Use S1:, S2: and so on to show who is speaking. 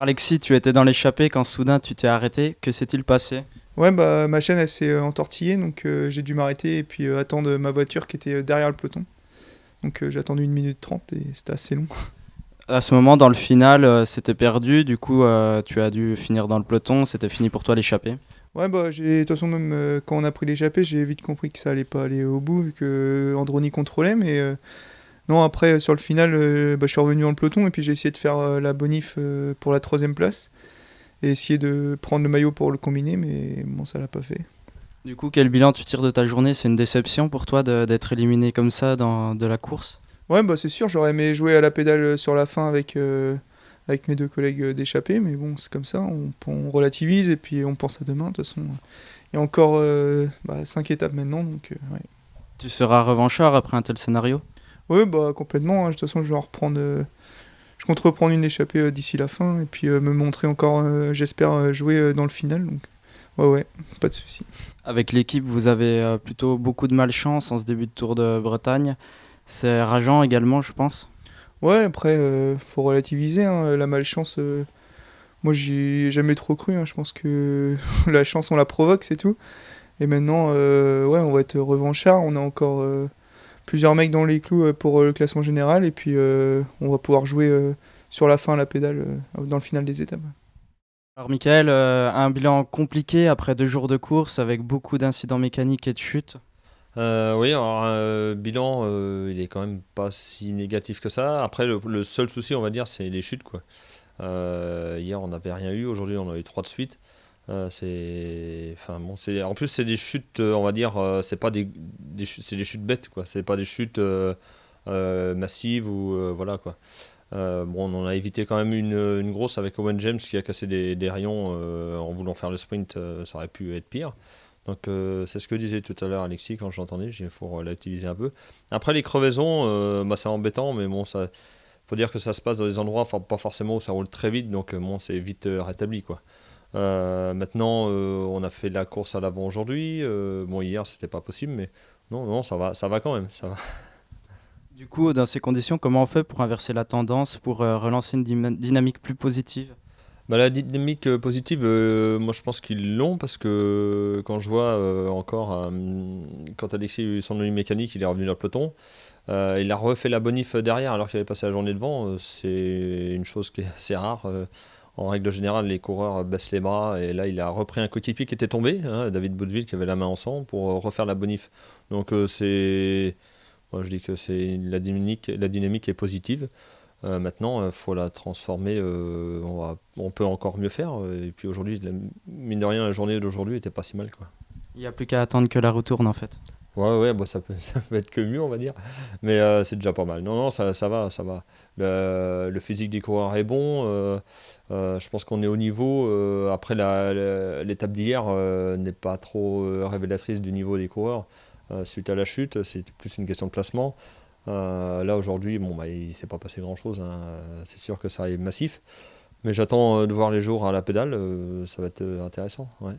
S1: Alexis, tu étais dans l'échappée quand soudain tu t'es arrêté. Que s'est-il passé?
S2: Ouais, bah ma chaîne elle s'est entortillée, donc j'ai dû m'arrêter et puis attendre ma voiture qui était derrière le peloton. Donc j'ai attendu 1 minute 30 et c'était assez long.
S1: À ce moment, dans le final, c'était perdu. Du coup, tu as dû finir dans le peloton. C'était fini pour toi l'échappée.
S2: Ouais, bah de toute façon, même quand on a pris l'échappée, j'ai vite compris que ça allait pas aller au bout vu que Androni contrôlait. Mais non, après sur le final, bah, je suis revenu dans le peloton et puis j'ai essayé de faire la bonif pour la troisième place et essayer de prendre le maillot pour le combiner, mais bon, ça l'a pas fait.
S1: Du coup, quel bilan tu tires de ta journée? C'est une déception pour toi d'être éliminé comme ça de la course?
S2: Ouais, bah c'est sûr, j'aurais aimé jouer à la pédale sur la fin avec mes deux collègues d'échappée, mais bon, c'est comme ça, on relativise et puis on pense à demain. De toute façon, il y a encore 5 étapes maintenant, donc ouais.
S1: Tu seras revanchard après un tel scénario?
S2: Ouais, bah complètement, hein. De toute façon, je compte reprendre une échappée d'ici la fin et puis me montrer encore, j'espère, jouer dans le final, donc ouais, pas de souci.
S1: Avec l'équipe, vous avez plutôt beaucoup de malchance en ce début de Tour de Bretagne. C'est rageant également, je pense.
S2: Ouais, après, faut relativiser, hein, la malchance. Moi, j'y ai jamais trop cru, hein. Je pense que la chance, on la provoque, c'est tout. Et maintenant, ouais, on va être revanchard. On a encore plusieurs mecs dans les clous pour le classement général. Et puis, on va pouvoir jouer sur la fin à la pédale dans le final des étapes.
S1: Alors, Michael, un bilan compliqué après 2 jours de course avec beaucoup d'incidents mécaniques et de chutes.
S3: Oui, alors bilan, il est quand même pas si négatif que ça. Après, le seul souci, on va dire, c'est les chutes, quoi. Hier, on n'avait rien eu. Aujourd'hui, on en a eu trois de suite. Enfin bon, en plus, c'est des chutes, on va dire, c'est pas c'est des chutes bêtes, quoi. C'est pas des chutes massives ou voilà, quoi. Bon, on en a évité quand même une grosse avec Owen James qui a cassé des rayons en voulant faire le sprint. Ça aurait pu être pire. Donc c'est ce que disait tout à l'heure Alexis quand je l'entendais. Il faut relativiser un peu. Après les crevaisons, bah, c'est embêtant, mais bon, ça, faut dire que ça se passe dans des endroits, enfin, pas forcément où ça roule très vite, donc bon, c'est vite rétabli, quoi. Maintenant, on a fait la course à l'avant aujourd'hui. Bon, hier, c'était pas possible, mais non, non, ça va quand même. Ça va.
S1: Du coup, dans ces conditions, comment on fait pour inverser la tendance, pour relancer une dynamique plus positive?
S3: Bah, la dynamique positive, moi je pense qu'ils l'ont parce que quand je vois encore, quand Alexis a eu son ennui mécanique, il est revenu dans le peloton. Il a refait la bonif derrière alors qu'il avait passé la journée devant. C'est une chose qui est assez rare. En règle générale, les coureurs baissent les bras et là, il a repris un coéquipier qui était tombé, hein, David Boudeville, qui avait la main en sang pour refaire la bonif. Donc moi je dis que la dynamique est positive. Maintenant, il faut la transformer. On peut encore mieux faire. Et puis aujourd'hui, mine de rien, la journée d'aujourd'hui était pas si mal, quoi.
S1: Il n'y a plus qu'à attendre que la roue tourne en fait.
S3: Ouais, ouais, bah, ça peut être que mieux, on va dire. Mais c'est déjà pas mal. Non, non, ça va, ça va. Le physique des coureurs est bon. Je pense qu'on est au niveau. Après, l'étape d'hier n'est pas trop révélatrice du niveau des coureurs. Suite à la chute, c'est plus une question de placement. Là, aujourd'hui, bon, bah, il s'est pas passé grand-chose, hein. C'est sûr que ça est massif. Mais j'attends de voir les jours à la pédale. Ça va être intéressant. Ouais.